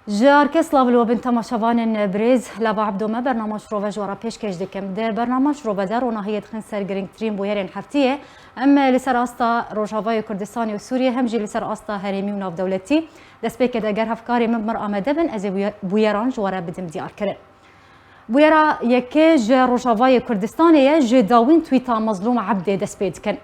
جار کسلاو لو بنت تماشاوان بريز لابا عبدو ما برنامج روفا جوارا پیشکش دکم ده برنامج روفا در و نهایت خن سرگرینگ ترین بویرین هفتیه اما لسر استا روجاوای کردستان و سوریه هم جی لسر استا هرمی و ناف دولتی دست به کده گر هفکاری ممر آمده بن از بویران جوارا بدم دیار کرد. بویرا یکی جه روجاوای کردستانیه جه داوین تویتا مظلوم عبده دست بید کن.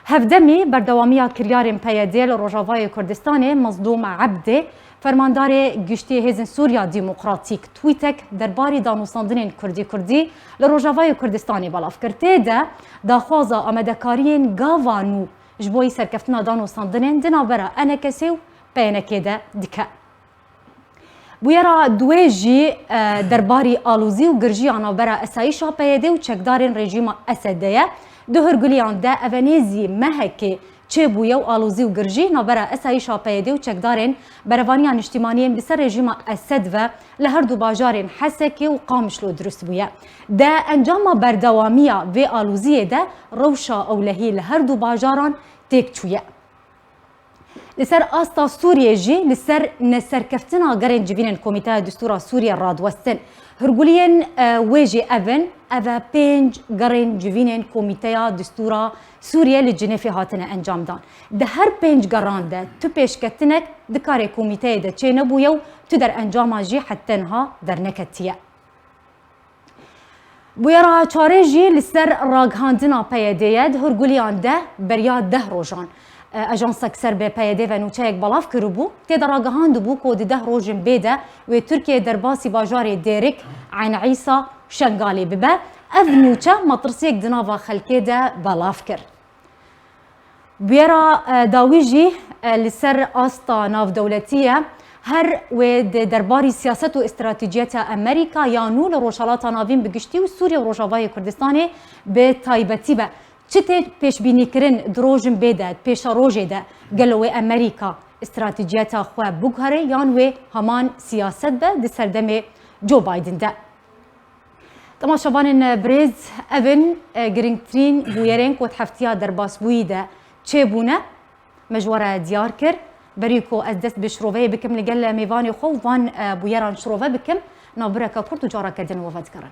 هفدمی بردوامیا کریارین پیادیل روجاوای کردستانیه مظلوم عبده فرماندار گشتی هزن سوریا دموکراتیک تویتک درباری دانوستاندن کردی لروجاوای کردستانی بالاف کرده ده داخوازا آمدکارین گاوانو جبوی سرکفتنا دانوستاندن دنابرا انکسیو پینکه ده دکه. بویرا دویجی درباری آلوزی و گرجی آنابرا اسایشا پیده و چکدارین رژیم اسدیه دهرگلیان ده اونیزی مهکی چه بویه و آلوزی و گرجی نابرا اسایشا پیده و چکدارین بروانیان اجتماعیین بسر رژیم اسد و لهر دو باجارین حسکی و قامشلو درست بویه. ده انجام بردوامیا و آلوزی ده روشا اولهی لهر دو باجاران تک چویه. لسر آستا سوریه جی لسر نسرکفتنا گرین جوینن کمیته دستور سوریه رادوستن هرگولین ویجی اون اوه پنج گرین جوینن کمیته دستور سوریه لجنفی هاتنه انجام دان. ده هر پنج گران ده تو پیشکتنک دکار کمیته ده چه نبویو تو در انجام جی حتی نها در نکتیه. بویرا چاره جی لسر راگهاندنا پیدهید هرگولیان ده بریا ده روژان. اجانسک سر به پیاده و نوچهک بلاف کربو تیدا راگهاند بو کود ده روژن بیده و ترکیه در باسی باجار دیرک عین عیسی شنگالی ببه اف نوچه مطرسیک دناوا خلکه ده بلاف کر. بیرا داویجی لسر آستا ناف دولتیه هر و درباری سیاست و استراتیجیت امریکا یا نول روشالات ناوین بگشتی و سوریه و روجاوای کردستانی به تایبتی به چته پیش بینی کرن دروژن بیده پیش روژه ده گلوی امریکا استراتیجیت خواه بگهره یان و همان سیاست به ده سردم جو بایدن ده. تماشاوان بریز اون گرینگترین بویرین کود هفتیا در باس بویده چه بونه مجوره دیار کر بریکو از دست بشروفه بکم لگل میوانی خو وان بویران شروفه بکم نابرکا کرد و جارا کردن وفاد کرن.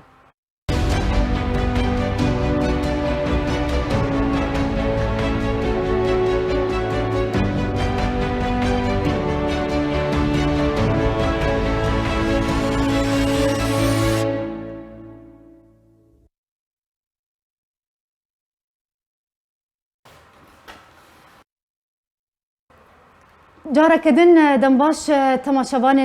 جارا کدن دنباش تماشاوان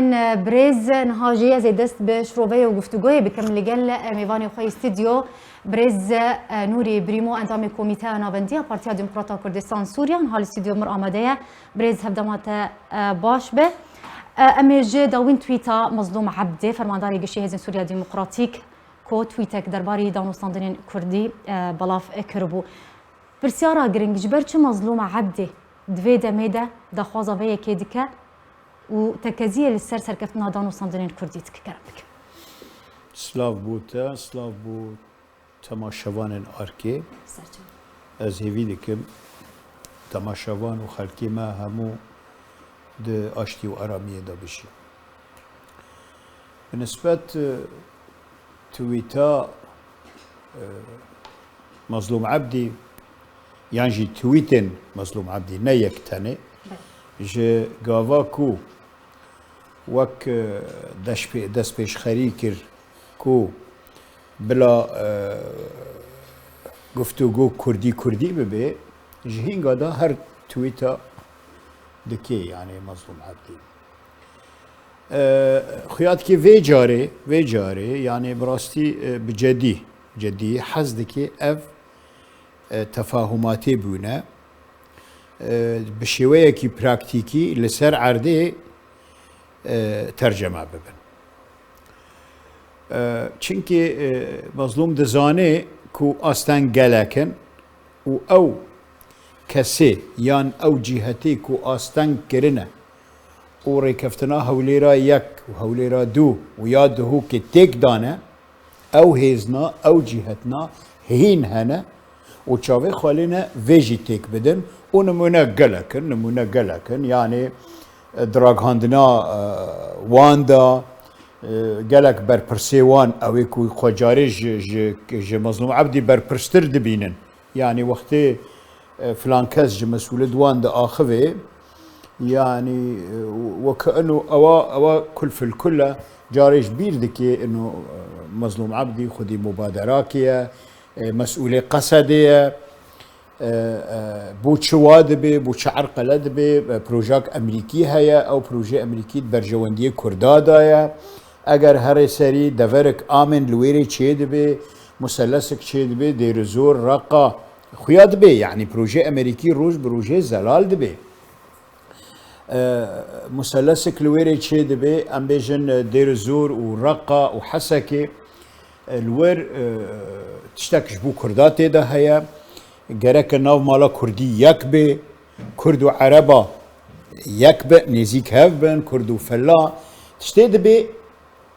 بريز نهاجي زي دست بشروفي وگفتگوی بكم لگل میوانی خوی استودیو بريز نوري بريمو انتامي كوميته ناونديا بارتيا ديمقراطا كردستان سوريا نهال استوديو مر آماده بريز هفدمات باش به امیج داوین تویتا مظلوم عبده فرمانداری گشی هزین سوریا ديمقراطيك کو تویتک درباری دانوستاندن کردی بلاف کربو برسیارا گرنگ جبر چه مظلوم عبده دوی دمیده دخوازه وی که دیگه و تکزیه لسر سرکفتنا دانوستاندن کردی تکرم بکن. سلاف بوده، سلاف بود تماشاوان آرکی. از هیوی دکم تماشاوان و خلکی ما همو ده آشتی و آرامیه دا بشی. بالنسبت تویتا مظلوم عبدی يعني جي تويتن مظلوم عبدي نه یک تنه جه گاوا کو وک دست پیش خری کر کو بلا گفتگو کردی ببه جهینگا دا هر تویتا دکی يعني مظلوم عبدي خیات که وی جاره يعني براستی بجدی حز دکی اف تفاهماتی بونه بشویه کی پراکتیکی لسر عرضه ترجمه ببن چونکه مظلوم دزانه کو آستان گلکن و او کسی یان او جهتی کو آستان کرنه و ریکفتنا هولیرا یک و هولیرا دو و یاد هو که تک دانه او هیزنا او جهتنا هین هنه و چاوی خالینه ویجی تک بدن و نمونه گلکن یعنی دراغاندنا واندا قالك برپرسيوان او يكو خجاري ج مظلوم عبدي برپرستر دبينن يعني وقتي فلان كاس ج مسؤول دوان دا اخذه يعني وكانه اوا كل في الكل جاريش بير دكي انه مظلوم عبدي خدي مبادراكيه مسؤولي قصديه بو شواد بي بو شعر قلد بي بروجاك امريكي هيا او بروجي امريكي برجوانديه كردادايا اگر هر سری دورك امن لويري تشيد بي مثلثك تشيد بي ديرزور رقا خياد بي يعني بروجي امريكي روج بروجي زلال دبي مثلثك لويري تشيد بي ام بيجن ديرزور ورقا وحسكي الوير تشتكش بو كرداتي ده هيا جرك الناف مالا كردي يكبي كرد وعربا يكبي نزيك هفبن كرد وفلا تشتي دبي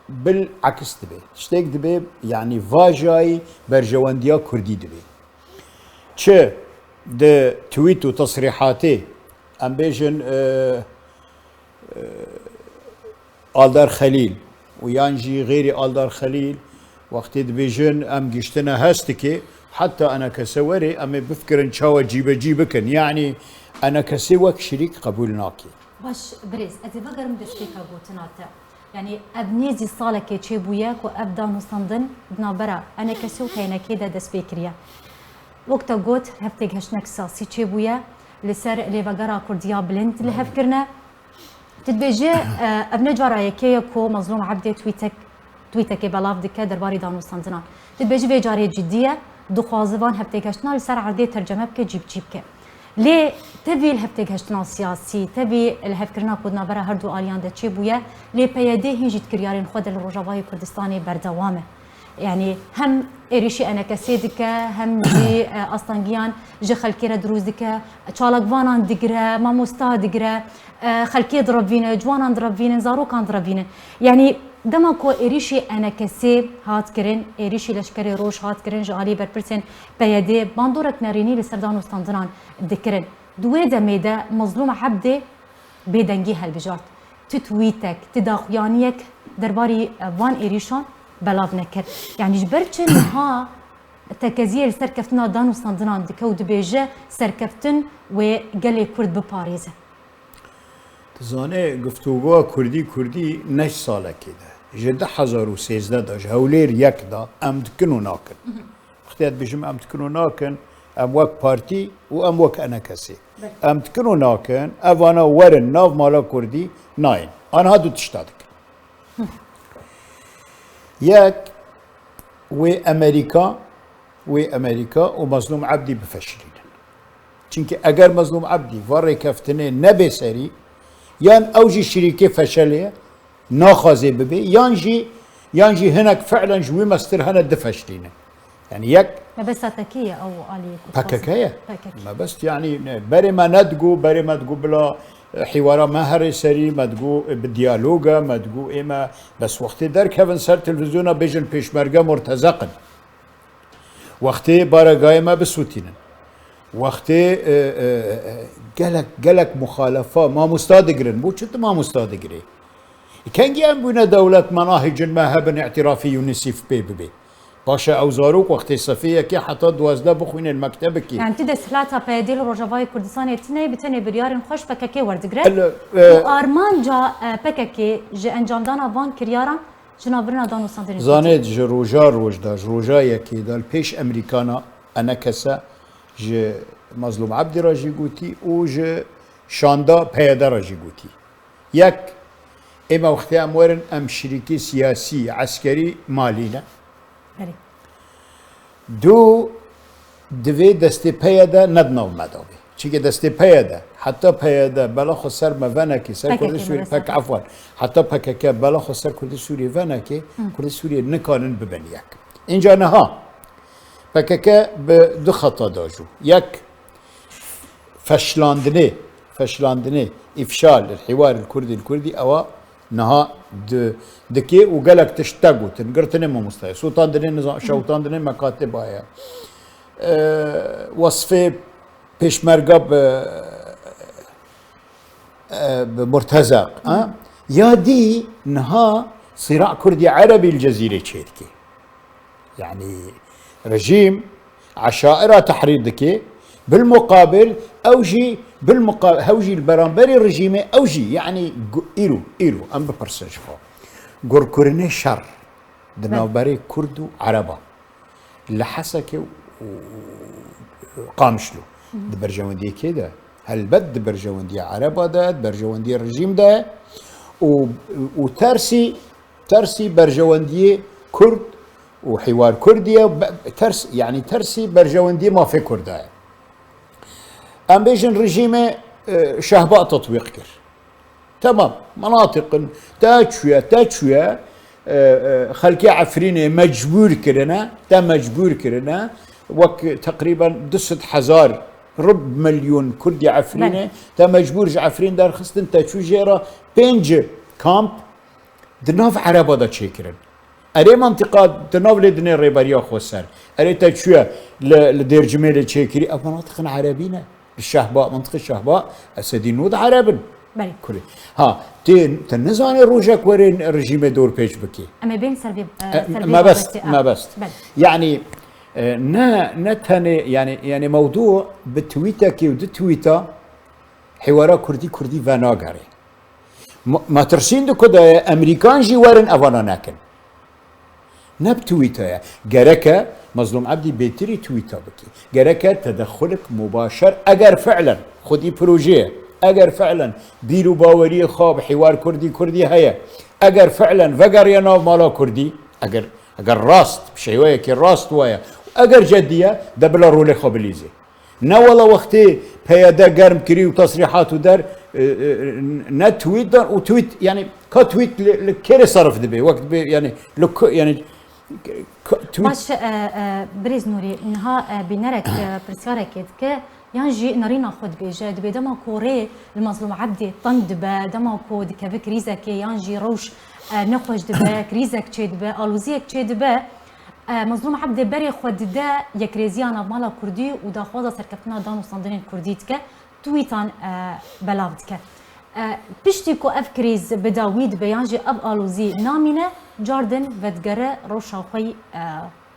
بالعكس دبي تشتيك دبي يعني فاجاي برجوانديا كردي دبي تشي ده تويت وتصريحاتي ام بيجن آلدار خليل ويانجي غيري آلدار خليل وقت دبيجن ام جشتنا هستكي حتى انا كسوري ام بفكر ان شاء جيبكن يعني انا كسوك شريك قبول ناكي باش بريز ادي بقرم دشتيكا بوتناتا يعني ابنيزي صالك تشيبوياك وابدا نصندن بنابرا انا كسو كاينه كده دس بكريا وقت قوت هفتك هشنك ساسي تشيبويا لسر لي بقرا كرديا بلند اللي هفكرنا تدبيجي ابن جرايه كيكو مظلوم عبدي تويتك بلاف دكا درباري دانو صندنا تدبيجي في جاريه جديه دخوازوان هفتك هشنا لسر عردي ترجمه بك جيبك ليه تبي الهفتك هشتنا سياسي تبي الهفكرنا كودنا برا هردو آليان دا تشيبويا ليه بيديه هنجي تكريارين خود الرجاوي كردستاني بردوامه يعني هم إريشي أنا كسيدك هم جي أصلاً جي خلكي دروز دك تشالك فانان دقرا ما مستا دقرا خلكي ضربين جوانا ضربين زاروكان ضربين يعني دماكو إريشي أنا كسي هات كرين إريشي لشكري روش هات كرين جالي بربرسن بيدي باندورك ناريني لسردان وستاندران دكرن دوي دميدا مظلوم عبدي بيدنجي هالبجارت تتويتك تداخيانيك درباري وان إريشان بلاف نكر يعني جبرتشن ها تكازير سركفتنا دان وصندنان دكود بيجا سركفتن وقالي كرد بباريزه تزانه گفتگو کردی نش ساله كده جده 1013 داج هولير یک دا ام دکنو ناکن اختیار بجم ام دکنو ناکن ام وک پارتی و ام وک انا کسی ام دکنو ناکن اوانا ورن ناف مالا کردی ناین آنها دو تشتادک یک امریکا و مظلوم عبدی بفشلین چونکه اگر مظلوم عبدی واره کفتنه نبه سری یان اوجی شریکه فشله ناخذه ببي يانجي هناك فعلا جوي مستر هنا دفشلينه يعني يك ما بس تكيه او عليك بككيه ما بس يعني بري ما تقو بلا حوارا ما هري سري ما تقو بالديالوجا ما تقو اما بس وقت در كيفن صار تلفزيون بيجن بيشمرقه مرتزقن وقت بارقاي ما بسوتين وقت قالك مخالفه ما مستادقرن بو شت ما مستادقري كان جيان بنا دولة مناهج ما هبن اعترافي يونسيف بي باشا اوزاروك وقت الصفية كي حتى دوازده بخوين المكتب كي يعني تدس ثلاثة بيديل روجافاي كردستان يتني بتني بريار خوش بككي وردقرا وارمان جا بككي جا انجام دانا فان كريارا جنابرنا دانو سانترين زانيت جروجا يكي دال بيش امريكانا انا كسا ج مظلوم عبد راجي قوتي و ج شاندا بيدا راجي قوتي يك اما وقتها امورن ام شريكي سياسي عسكري مالينا دو دوی دستی پیاده ندنو مداوی چی که دستی پیاده حتی پیاده بلا خسر مونکی سر کرد سوری پک عفوا حتی پک که بلا خسر کرد سوری ونکی کرد سوری نکانن ببنیک اینجا نه پک که به دو خطا داشو یک فشلاندنه افشال الحوار الكردي او نها دكي وقالك تشتاقوا تنقرتني مو مستوى سلطان دنين نظام شوطان دنين مكاتب هاي وصفه پیشمرگا بمرتزق يا دي نها صراع كردي عربي الجزيرة تشيركي يعني رجيم عشائر تحرير دكي بالمقابل اوجي هوجي البرامبري الرجيمي اوجي يعني ايرو ام ببرسج فو قر كورني شر دناوبري كردو عربا اللي حسكي وقامشلو دبرجوندي كده هل بد برجوندي عربا ده برجوندي الرجيم ده وترسي برجوندي كرد وحوار كردية ترسي برجوندي ما في كرداء ام بيجن رجيمه شهباء تطبيق كر تمام مناطق تاچويا خلقي عفرينه مجبور كرنا وك تقريبا 10,000 رب مليون كردي عفرينه تا مجبور عفرين دار خستن تا جيرا بينج كامب دناف عربه دا تشيكرن اري منطقه دناف لدني ريباريا خوسر اري تا شويه لدير جميل تشيكري اب مناطق عربينا الشهباء منطقه الشهباء اسدي نود عربن كله ها تنزاني روجك ورين الرجيم دور بيج بكي اما بين سلبي ما بس يعني نتهني يعني موضوع بتويتك ودتويتا حوارا كردي فاناغاري ما ترسين دو كده امريكان جي ورن افانا ناكن نبتويتا جركا مظلوم عبدي بيتري تويتا بكي جركا تدخلك مباشر اگر فعلا خدي بروجيه اگر فعلا بيرو باوري خواب حوار كردي هيا اگر فعلا فقر يناف مالا كردي اگر راست بشيوية كي راست ويا اگر جديه دبل رولي خبليزي نا والله وقتي بيادا قرم كري وتصريحات ودار نتويت وتويت يعني كتويت لكيري صرف دبي وقت بي يعني يعني باش بريز نوري انها بنرك برسيارك ك ينجي نارينا خد بيجا دبي دما كوري المظلوم عبدي طند با دما كو دكا كريزك ينجي روش نخوش دبا كريزك تشدبا الوزيك تشدبا مظلوم عبدي بري خود دا يكريزيانا مالا كردي ودا خوضا سركفتنا دانو صندرين كرديتك تويتان بلافتك بشتيكو اف كريز بداويد بيانجي اب الوزي نامينه جاردن ودقره روشا خوي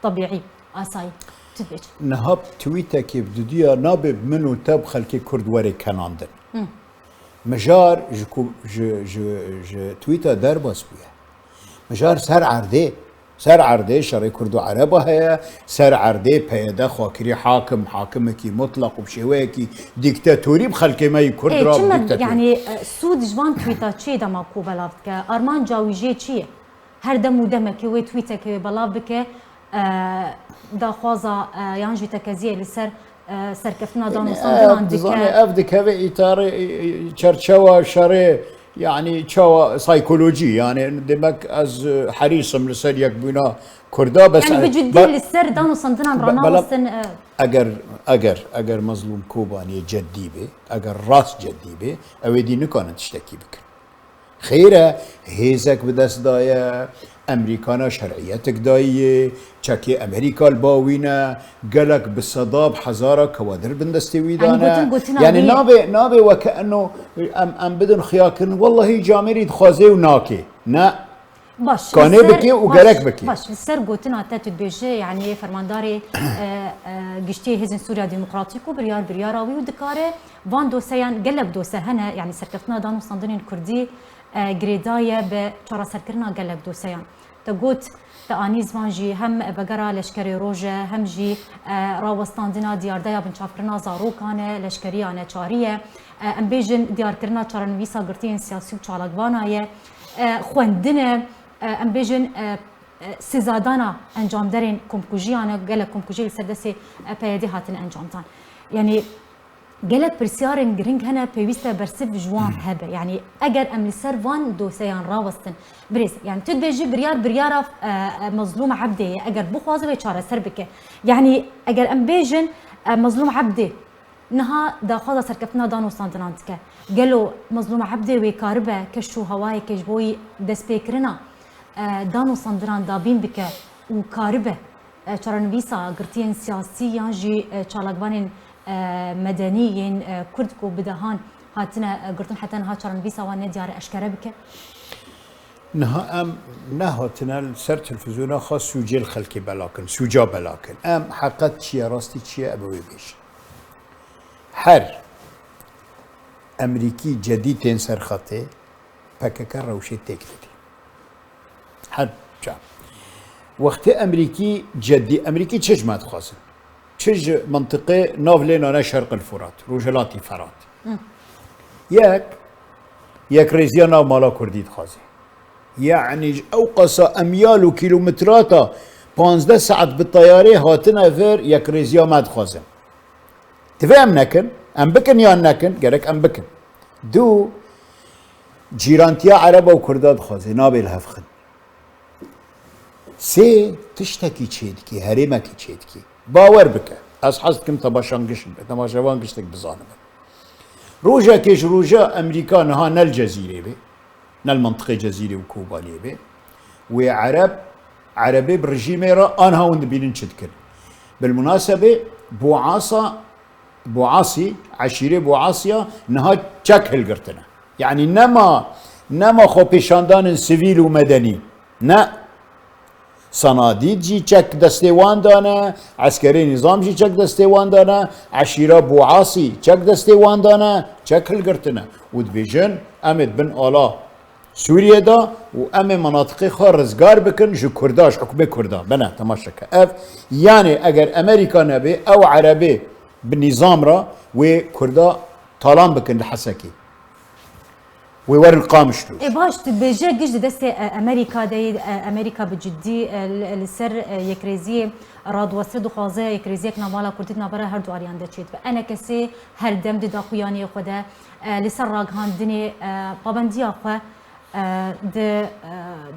طبيعي اساي تدبيج نهب تويتا كيف دوديا نابب منو تاب خلكي كرد وري كاناندن مجار جو تويتا درباس بيها مجار سر عرضه شرعي كردو عربه هي سر عرضه بيدا خاكري حاكمكي مطلق وبشويكي ديكتاتوري بخلكي ما يكرد راب ديكتاتوري يعني سود جوان تويتا تشي دما كو بلافتك ارمان جاويجي تشي هر دم ودمك وي تويتك بلافتك دا خوازا يانجي تكازيه لسر سركفنا دانو صندان ديكا افدك هذا اطار تشرشوا شري يعني تشوا سايكولوجي يعني دمك از حريصم لسر يكبينا كردا بس يعني بجدي للسر دانو صندان رناوستن اگر مظلوم كوباني جدي به اگر راس جدي به اودي نكانت تشتكي بك خيره هيزك بدست دايا امريكانا شرعيتك داية تشاكي امريكا الباوينة قالك بالصداب حزارة كوادر بندستي ويدانا يعني نابي وكأنه ام بدن خياكن والله جامري دخوازي وناكي نا باش كاني بكي وقالك بكي باش السر قوتنا تاتو بيجي يعني فرمانداري قشتي هزن سوريا ديمقراطيك برياراوي ودكاري فان دوسيان قلق دوسه هنا يعني سركفتنا دانو صندنين كردي جريدايا بشارع سركرنا قلق دوسيان تقوت تانيز فانجي هم بقرا لشكري روجه هم جي راوستاندنا ديار دايا بنشافرنا زاروكانه لشكريانه چاريه ام بيجن ديار كرنا چارن ويسا قرتين سياسي وچالقوانايه خوندنه ام بيجن سزادانا انجام دارين كومكوجيانا قلق كومكوجي لسردسي بيدي هاتن انجامتان يعني قالك برسيارن جرينج هنا بيويستا برسيف جوان هبه يعني اجر ام السرفان دوسيان راوستن بريز يعني تدبيجي بريار مظلوم عبدي اجر بخوازه ويشاره سربكه يعني اجر ام بيجن مظلوم عبدي نها دا خوازه سركفتنا دانو سانتنانتك قالوا مظلوم عبدي وكاربه كشو هواي كجبوي دسبيكرنا دانو ساندران دابين بك وكاربه چرنويسا قرتين سياسيا جي چالقوانين مدنيين كردكو بدهان هاتنا قرتون حتى نها شرن بيسا وان ديار اشكره بك نها ام نهاتنا سر تلفزيون خاص سوجي الخلقي بلاكن سوجا بلاكن ام حقت شي راستي شي ابوي بيش هر امريكي جديد تنسر خطي بكك روشي تكتي هر جا وقت امريكي جدي امريكي تشج ما تخاصم تشج منطقه نافلين انا شرق الفرات روجلاتي فرات ياك ريزيانا مالا كردي تخازي يعني اوقص اميال وكيلومترات 15 ساعه بالطياره هاتنا فير ياك ريزيا ما تخازم تفهم نكن ام بكن يا نكن قالك ام بكن دو جيرانتيا عربه وكردات خازي نابل هفخن سي تشتكي تشيدكي هريمكي تشيدكي باور بك از حزتكم تماشانقش تماشاوانقشتك بزانم روجا كيش روجا امريكا نها نال جزيره بي نال منطقه جزيره وكوبا ليبي وعرب عربي برجيميرا انها وند بينن تشدكن بالمناسبه بوعاصي عشيره بوعاصيا نها تشك هلقرتنا يعني نما خو بيشاندان سيفيل ومدني نا صناديد جي تشك دستيوان دانا عسكري نظام جي تشك دستيوان دانا عشيره بوعاصي تشك دستيوان دانا تشك هلقرتنا ودبيجن امد بن الا سوريا دا وامي مناطق خار رزقار بكن جو كرداش حكومه كردا بنا تماشك اف يعني اگر امريكا نبي او عربي بالنظام را وكردا طالان بكن لحسكي ويور القامشلو باش تبجي قش دست امريكا دي امريكا بجدي السر يكريزي راد وسد خوازه يكريزيك نمالا كردتنا برا هر دو اريان دچيت انا كسي هر دم د خوياني خدا لسر راغ هاندني پابندي اخو د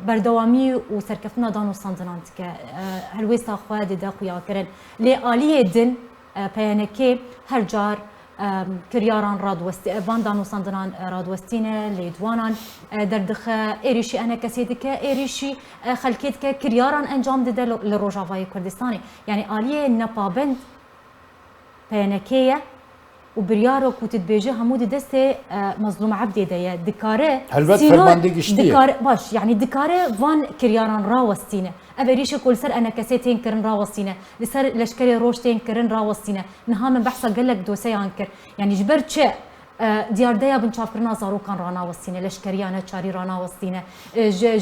بردوامي و سركفنا دانو ساندنانتك هلويستا خو د خويا كرن لي اليه دن بيانكي هر جار كرياران رادوست فاندانو ساندنان رادوستينه ليدوانان دردخه ايريشي انا كسيدك ايريشي خلكيتك كرياران انجام دده لروجافاي كردستاني يعني اليه نبابند بينكيه وبريارو كوت تبيجي همود دسته مظلوم عبدي ديه دكاره دكاره باش يعني دكاره فان كرياران راوستينه ابريش كل سر انا كسيتين كرن راوستينه لسر لشكري روشتين كرن راوستينه نها من بحث قال لك دوسي انكر يعني جبرت ديار ديا بنشافرنا زارو كان رانا وستينه لشكريانه تشاري رانا وستينه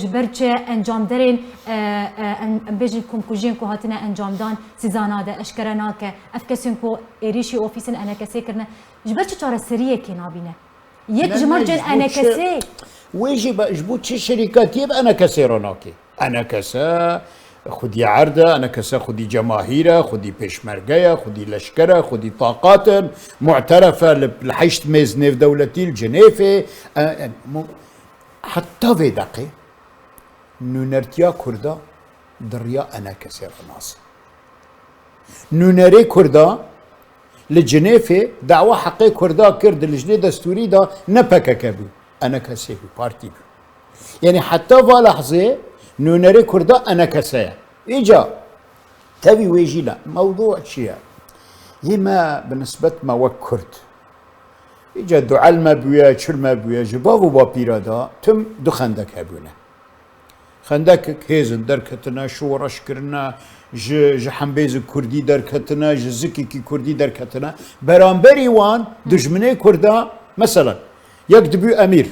جبرت انجام درين بيجيكم كوجين كو هاتنا انجام دان سيزاناده اشكرناك افكسنكو اريشي اوفيسن انا كسيكرنا جبرت تشار سريه كنابينه يك جمرجن انا كسي ويجي جبوت شي شركات يبقى انا كسي روناكي انا كسا خدي عرضة أنا كسا خدي جماهيرة خدي بيشمرقية خدي لشكرة خدي طاقات معترفة لحيشت ميزنيف دولتي الجنيفة حتى في دقي نونرتيا كردا دريا أنا كسا رناس نونري كردا لجنيفة دعوة حقي كردا كرد الجنيه دستوري دا نبكا كابو أنا كسا بارتي بو يعني حتى في لحظة نونري كردا انا كسايا اجا تبي ويجي لا موضوع شيء يما بالنسبه ما وكرت اجا دعاء ما بويا شر ما بويا جباب وبابيرادا تم دخندك هبونا خندك هيزن دركتنا شورش كرنا ج حنبيز كردي دركتنا ج زكي كردي دركتنا برامبري وان دجمني كردا مثلا يكتبو امير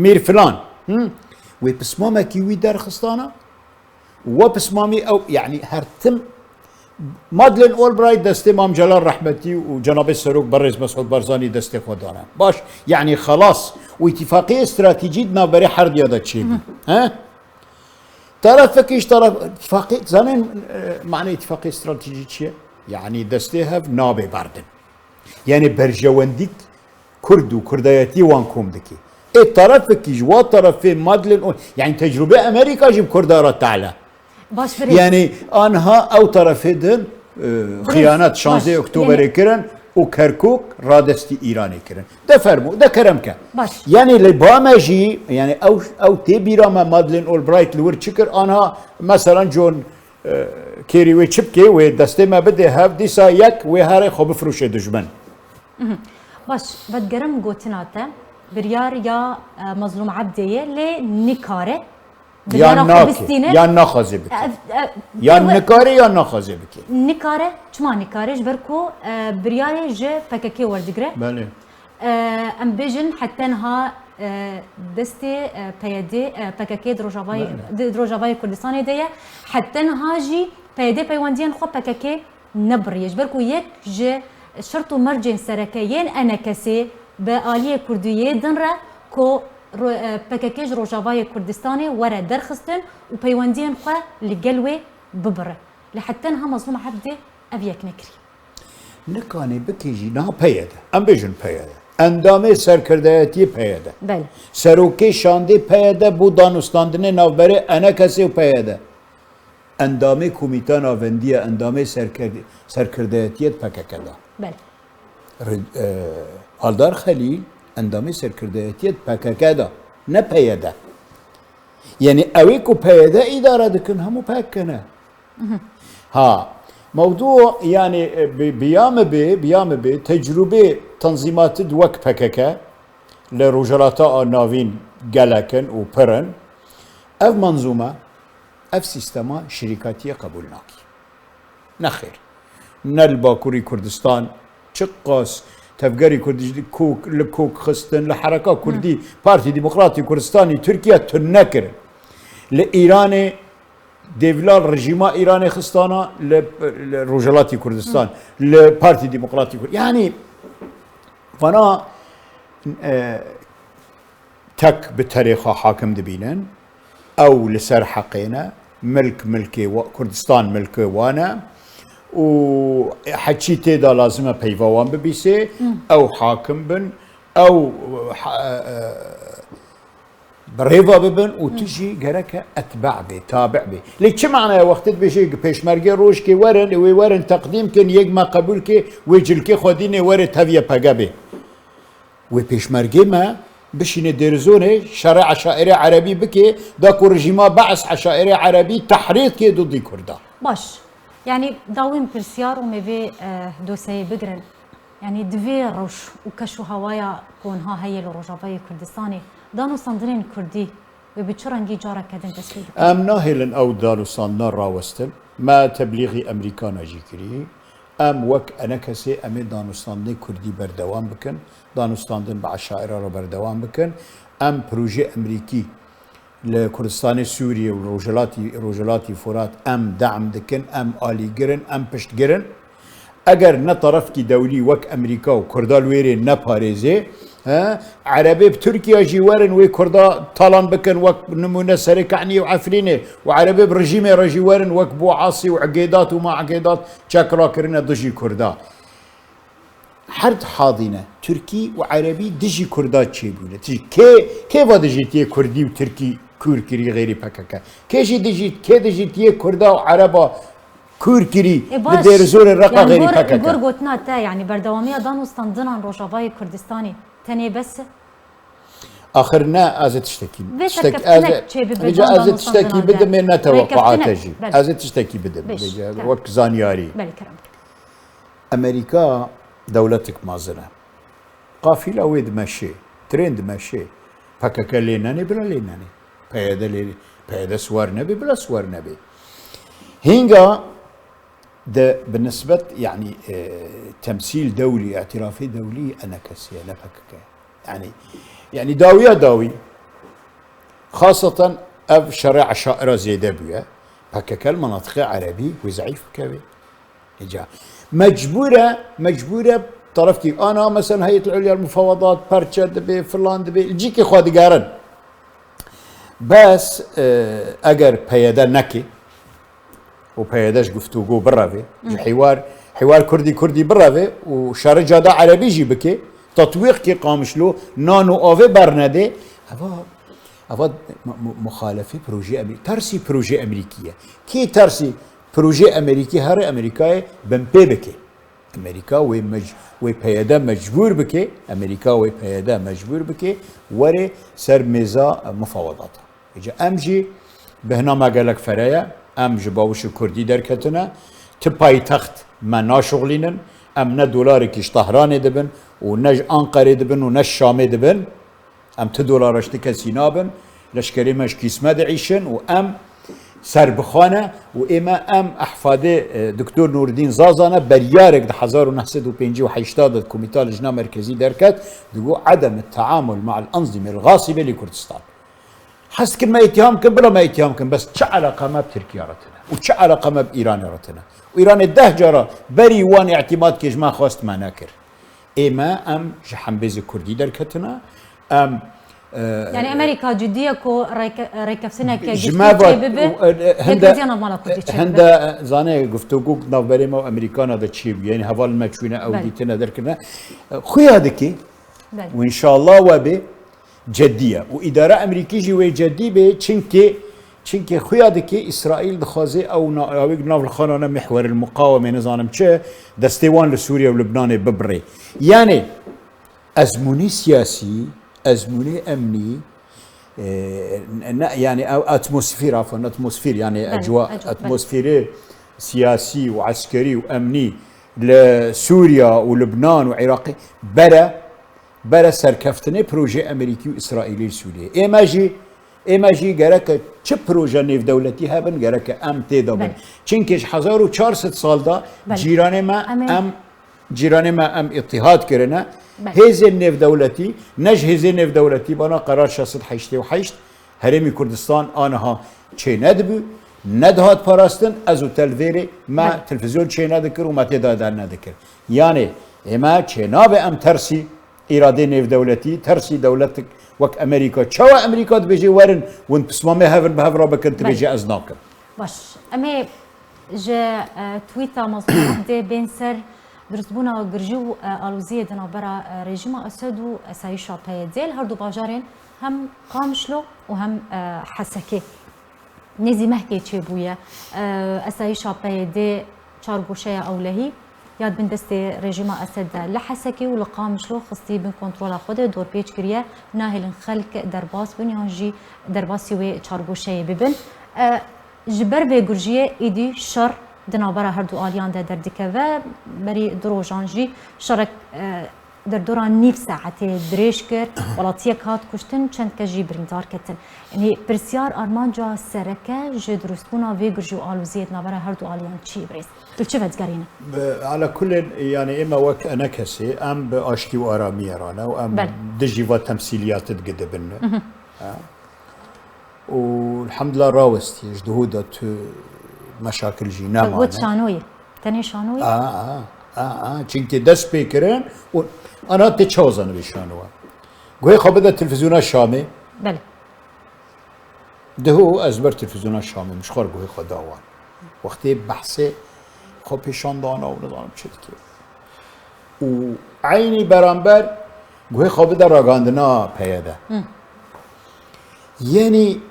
مير فلان وبسمامه كيوي دار خستانه وبسمامي او يعني هرتم مادلين اولبرايت دستي امام جلال رحمتي وجناب السروق برز مسعود برزاني دستي خدانا باش يعني خلاص واتفاقيه استراتيجيه نابري حرب يادا تشيل ها طرفك ايش طرف اتفاقيه زمان معنى اتفاقيه استراتيجيه يعني دستي هاف نابي باردن يعني برجوانديك كرد وكردياتي وانكم دكي الطرف كيجوا طرفين مادلين يعني تجربه امريكا جيب كردارات تعلى يعني انها او طرفين خيانات شانزي اكتوبر كرن وكركوك رادستي ايراني كرن ده فرمو ده كرمك يعني لبامجي يعني او تبيرا مادلين اولبرايت لور تشكر انها مثلا جون كيري ويتشبكي ودستي ما بده هاف ديسا يك وهاري خو بفروش دجمن باش بتقرم قوتناتا بريار يا مظلوم عبدية لي نكارة يا ناكي يا ناخذ بك يا نكاري يا ناخذ بك نكارة شما نكارة جبركو برياري جي بكاكي وردقرة بله ام بيجن حتى انها دستي بيدي بكاكي دروجافاي كردستاني ديه حتى انها جي بيدي بيوانديان خو بكاكي نبري جبركو يك جي شرط مرجن سركيين انا كسي بآلية كردية دنرا كو بكاكيج روجافاي كردستاني ورا درخستن وبيوانديان خو لقلوي ببره لحتى انها مظلوم عبدي ابيك نكري نكاني بكيجي نا بيده ام بيجن بيده اندامه سرکردهیتی پیاده بله سروکی شاندی پیاده بو دانستاندن نوبره انا کسی پیاده اندامه کمیته ناوندی اندامه سرکردهیتیت پککدا بله حالدار خلیل اندامه سرکردهیتیت پککدا نه پیاده یعنی اوی کو پیاده اداره دکن همو پککنه ها موضوع يعني بيام بي تجربه تنظيمات دوك بككا لرجلاتا نافين جالكن وبرن اف منظومه اف سيستما شركاتيه قبولناكي نخير نلباكوري كردستان شقاس تفجري كردي كوك لكوك خستن لحركه كردي بارتي ديمقراطي كردستاني تركيا تنكر لايران ديفلال رجيما ايراني خستانا لروجلاتي كردستان لبارتي ديمقراطي يعني فانا تك بتاريخ حاكم دبينن او لسر حقينا ملكي كردستان ملكي وانا وحكي تيدا لازمه بيفوان ببيسي او حاكم بن او بريفا ببن وتجي جرك اتبع بي تابع بي ليك شو معنى وقت بيجي بيشمرجي روش كي ورن تقديم كن يجمع قبول كي ويجل كي خديني ورن تبيه بجابي وبيشمرجي ما بشين ديرزوني شرع عشائري عربي بكي داكو رجيما بعث عشائري عربي تحريض كي ضد كردا باش يعني داوين برسيار ومبي دوسي بقرن يعني دفي روش وكشو هوايا كونها هي الروجافاي كردستاني دانو صندرين كردي وبتشرنجي جارة كدن تسويد ام ناهلن او دانو صندر راوستن ما تبليغي امريكانا جيكري ام وك انا كسي امي دانو صندرين كردي بردوان بكن دانو صندرين بعشائر را بردوان بكن ام بروجي امريكي لكردستان سوريا وروجلاتي فرات ام دعم دكن ام آلي جرن ام پشت جرن اگر نه طرف کی دولی وک امریکا و کردال ویری نه پاریزه عربي بتركيا جوارن وي كردا طالان بكن وك نمونه سركعني وعفرينه وعربي برجيمه رجوارن وك بو عاصي وعقيدات وما عقيدات شكرا كرنا دجي كردا حرد حاضنه تركي وعربي دجي كردا تشيبونه كيف دجي تي كردي وتركي كوركري غيري بككا كيجي دجي تي كردا وعربا كوركري بدير زور الرقا غيري بككا غورغوتنا تا يعني بردواميه دانو استندنا روجافاي كردستاني تاني بس اخرنا ازت تشتكي تشتكي بدم من توقعات تجي ازت تشتكي بدم وك زانياري امريكا دولتك مازنه قافله ويد ماشي ترند ماشي فكك ليناني بلا ليناني بيدا سوار نبي بلا سوار نبي هينجا ده بالنسبة يعني تمثيل دولي اعترافي دولي أنا كسي أنا فكك يعني داوي خاصة أف شرع شائرة زيادة بيا فكك المناطق عربي وزعيف كبي إجا مجبورة طرفتي أنا مثلا هيئة العليا المفاوضات بارتشا دبي فلان دبي الجيكي خواد قارن بس أجر بيدا نكي وبيداش گفتگو برافي حوار كردي برافي وشارجة دا عربي جي بكي تطويق كي قامشلو نانو اوفي برنادي هذا مخالفه بروجي امريكي ترسي بروجي امريكيه كي ترسي بروجي امريكي هر امريكاي بمبي بكي امريكا وي بيدا مجبور بكي امريكا وي بيدا مجبور بكي وري سر ميزا مفاوضات اجا امجي بهنا ما قالك فرايا ام جباوش كردي دركتنا تباي تخت ما ناشغلينن ام نه دولار كيش طهران دبن ونج أنقرة دبن ونج شامي دبن أم $2 اشتكسي نابن لشكري مش كيسمة عيشن وأم سربخانه وإما أم أحفاده دكتور نور الدين زازانه بريارك ده 1958 كوميتال لجنة مركزي دركت دقو عدم التعامل مع الأنظمة الغاصبة لكردستان حس كل ما يتهمكم بلا ما يتهمكم بس شو علاقة ما بتركيا رتنا وشو علاقة ما بإيران رتنا وإيران الدهجرة بري وان اعتماد كيج ما خواست ما ناكر إما أم جحنبيز كردي دركتنا أم يعني امريكا جديه كو ريكفسنا جماعة هندا زانه گفتگو نوبری ما امریکانا دا چی یعنی حوال ما چونه او دیتنا در کنه خویا دکی وان شاء الله وبه جديه واداره امريكي جوي جدي به چنكي خويا دكي اسرائيل دخازي او ناويق ناف الخانه محور المقاومه نظام چه دستيوان لسوريا ولبنان ببري يعني ازموني سياسي ازموني امني يعني او اتموسفير عفوا اتموسفير يعني اجواء اتموسفيري سياسي وعسكري وامني لسوريا ولبنان وعراقي برا سركفتنه پروژه امریکی و اسرائیلی سوریه اما جی گرک چه پروژه نیو دولتی هبن گرک ام تیدابن چنکش 1400 سال دا جیران ما ام اتحاد کرنه هزه نیو دولتی نج هزه نیو دولتی بنا قرار 688 هرمی کردستان آنها چه ندبو ندهات پاراستن ازو تلویری ما تلفزیون چه ندکر و ما تیدادر ندکر یعنی اما چه ناب ام ترسی إرادة نيف دولتي ترسي دولتك وك أمريكا شو أمريكا تبيجي ورن وانت بسمامي هفن بهفرا بكن تبيجي أزناكر باش أمي جا تويتا مظلوم دي بين سر درسبونا قرجو ألوزية دنا برا ريجيما أسدو سايشا بايديل هردو باجارين هم قامشلو وهم حسكي نزي مهكي تشيبويا أسايشا بايدي چارگوشة أولهي یاد بین دست رژیم اسد لحسکی و لقامشلو خستی بین کنترل خود دور پیچ کریه ناهلن خلق درباس بین یانجی درباسی و چارگوشه ببین جبر به گرجیه ایدی شر دنابرا هر دو آلیان ده دردکه و بری دروژانجی شرک در دوران نیف ساعتی دریش کرد ولاتیه کات کشتن چند کجی بریندار کتن یعنی پرسیار آرمانجا سرکه جه درستبونا وی گرجی و آلوزیت نابرا هر دو آلیان چی بریز چه وزگارینه؟ على كل يعني اما وك انا كسي ام باشتي وارامي رانا وام دجيفا تمثيليات تقدبن والحمد لله راوستي جهودات مشاكل جينا معنا قلت شانوي تاني شانوي چنكي دس بيكرن وانا تشوزن بشانوا قوي خبدا التلفزيون الشامي بله دهو ازبر تلفزيون الشامي مش خور قوي خداوان وقتی بحث خب پیشان دانا و نظام چه که و عینی برانبر گوه خواب در راگاندنا پیاده یعنی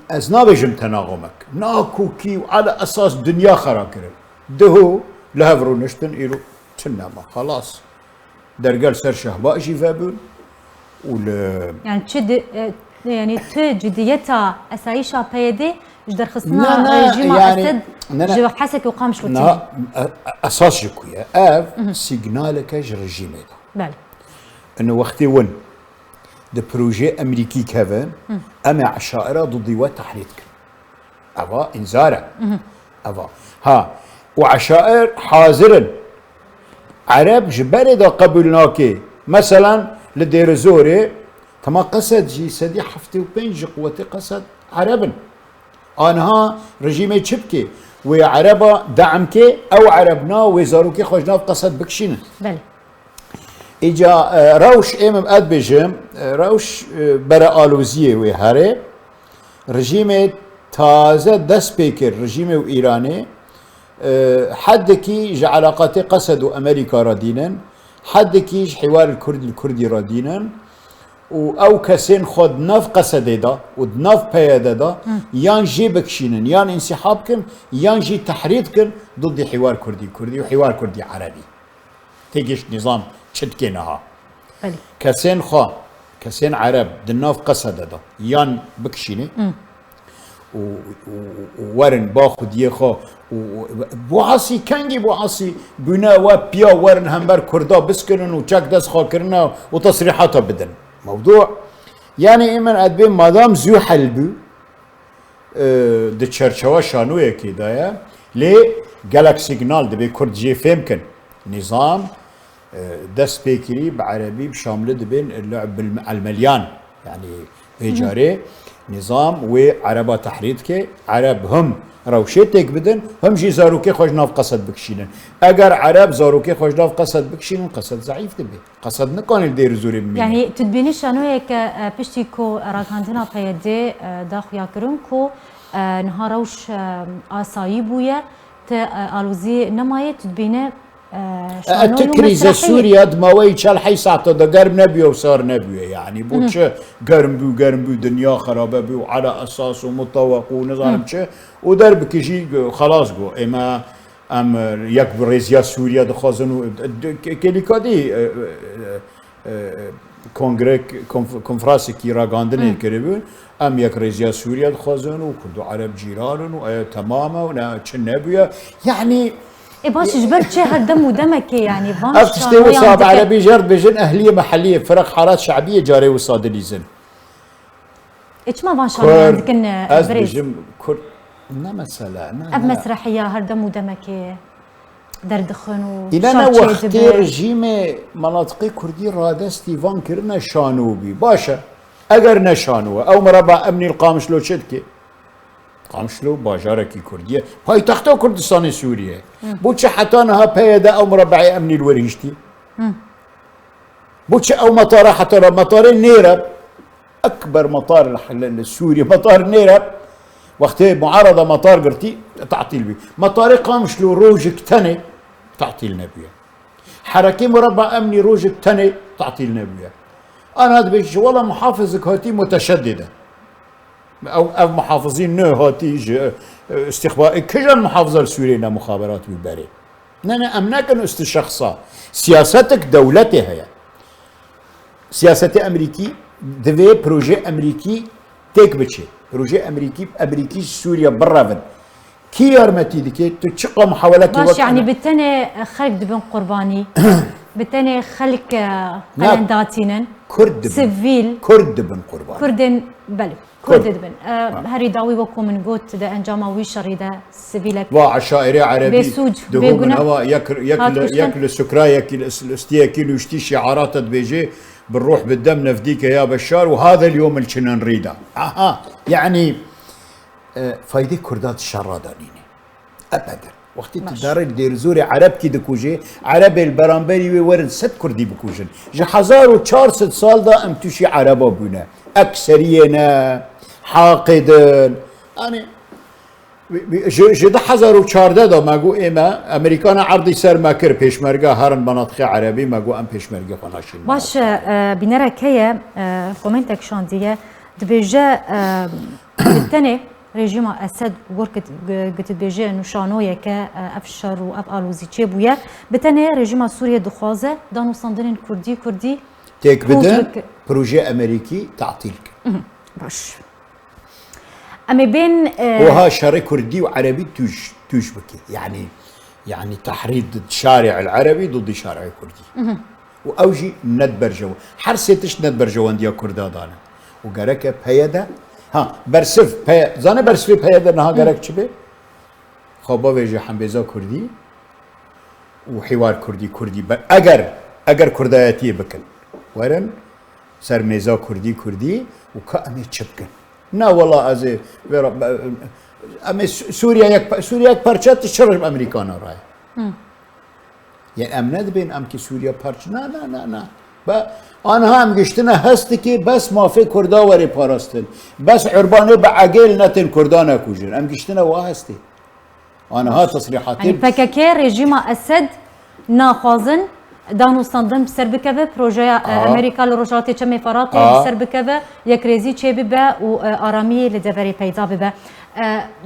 از نابجم تناغمک ناکوکی و على اساس دنیا خراب کرد دهو لهفرو نشتن ایرو تنما خلاص درگل سر شهباء جيفا بون يعني تشد يعني تجديتها اسايشا بيدي جدر خصنا رجيم اسد جو حسك وقام شوتي اساس جكويا اف سيجنالك رجيم هذا بله انه وقتي ون ده بروجي امريكي كفن اما عشائر ضد وتحريتك ابا انذاره ابا ها وعشائر حاضرا عرب جبر دا قبلناك مثلا لدير زوري تما قصد جي سدي حفتي وبنج قوتي قصد عربا آنها رژیم چپکی و عربا دعم که او عربنا و زاروکی خوشناف قصد بکشینن بله ایجا روش ایمم اد بجم روش برا آلوزیه و هره رژیم تازه دست پیکر رژیم و ایرانی حد کی علاقات قصد و امریکا را دینن حد کی حوار الكردي را دینن و او کسین خود نف قصده دا و نف پیاده دا یان جی بکشینن یان انسحاب کن یان جی تحرید کن ضد حوار کردی و حوار کردی عربی تیگش نظام چتکنه ها کسین عرب د نف قصده دا یان بکشینه وورن باخد يخا بوعصي كانجي بوعصي بنا وبيا ورن همبر كردا بسكنن وشاك دس خاكرنا وتصريحاتها بدن موضوع يعني ايمن ادبين مادام زو حلبو دي تشرشوا شانو يكي دايا لي جالك سيجنال دبي كرد جي فهمكن نظام دس بيكري بعربي بشامل دبين اللعب المليان يعني بيجاري نظام وعربة تحريتك عرب هم روشتك بدن هم جي زاروكي خوش ناف قصد بكشينن اگر عرب زاروكي خوش ناف قصد بكشينن قصد ضعيف دبي قصد نكون الدير زوري مني يعني تدبيني شانو هيك بشتي كو راكاندنا بيدي داخو ياكرون كو نهاروش آسايي بويا آلوزي نماية تدبيني التكريزة سوريا دماوي شال حي ساعته دا قرب نبيه وصار نبيه يعني بوتش قرب بو دنيا خرابه بو على اساس ومطوق ونظام تش ودرب كيجي خلاص جو اما ام يكبر ريزيا سوريا دخازنو كليكادي كونغري كونفرانس كي راغاندن كريبون ام يك ريزيا سوريا دخازنو كردو عرب جيران و تماما ونا نبيه يعني باش جبرت شهر دم ودمك يعني فان افتشتي وصاد عربي جرد بجن اهليه محليه فرق حارات شعبيه جاري وصاد ليزن ايش ما فان شاء عندك از بجم كر نا مساله اب مسرحيه هر دم ودمك دردخن و الى انا وقتي رجيم مناطق كردي رادستي فان كرنا شانوبي باشا اگر نشانوه او مربع امني القامشلو شدكي قامشلو باجاركي كرديه هاي تحته كردستان سوريا بوتش حتى انها بيدا او مربع امني الوريشتي بوتش او مطار حتى مطار النيرب اكبر مطار السوري مطار النيرب وقت معارضه مطار قرتي تعطيل بي مطار قامشلو روجك تاني تعطيل نبيه حركه مربع امني روجك تاني تعطيل نبيه انا هذا بيجي والله محافظك هاتي متشدده او محافظين نو هاتي استخبار كل محافظه السوريه مخابرات بالبري انا امناك انه استشخصا سياستك دولتي هي سياستي امريكي دفي بروجي امريكي تيك بتشي بروجي امريكي سوريا برافن كي يرمتي ديكي تشقى محاولات باش يعني بالتاني خلق دبن قرباني بالتاني خلق قلنداتينن كرد سيفيل كرد بن قرباني كردن بلو كرد دبن هري داوي وكو من قوت دا انجاما وي شريدا سيفيلك وعشائري عربي بسوج دهون هوا ياكل السكرا ياكل الاستيا كيلو يشتي شعارات بيجي بنروح بالدم نفديك يا بشار وهذا اليوم اللي كنا نريده يعني فايدة كردات الشرادانيني ابدا وقت تدار دير زوري عرب كي دكوجي عرب البرامبري ورن ست كردي بكوجن جا 1400 سال دا ام توشي عربا بونا اكثرينا حاقدن يعني جدا 1400 دا ماگو اما امريكانا عرضي سر ما كر پیشمرگه هرن مناطق عربي ماگو ام پیشمرگه خناشين باش بنرى كيا كومنتك شانديه دبيجا بالتاني رژیم اسد ورکت قلت بيجي نشانوية كأفشر وأب آلوزي تشيبويا بتاني رژیم سوريا دخوازه دانو صندن كردي تيك بدن بروجي أمريكي تعطيلك باش أما بين وها شارع كردي وعربي توش بكي يعني تحريض الشارع العربي ضد الشارع الكردي وأوجي ندبر جو حرسيتش ندبر جو عندي كردا دانا وقرك بهيدا برسف زانه برسفی پیاده نه گرک چی به خوابا ویژه حمبیزا کردی و حوار کردی اگر کردایتی بکن ورن سر میزا کردی و که امی چی بکن نه والله از امی سوریا یک پرچه تشرب امریکانا رای یعنی امنه بین ام که سوریا پرچه نه آنها هم گشتنه هستی که بس مافی کردا وری پاراستن بس عربانه به عقل نتن کردا نکوجن هم گشتنه واه هستی آنها تصریحاتی يعني فكاكي رژیم اسد ناخوازن دانو صندن سر بكبه بروجه امريكا لروجات چمي فرات سر بكبه يك ريزي چي ببه و آرامی لدبري پیدا ببه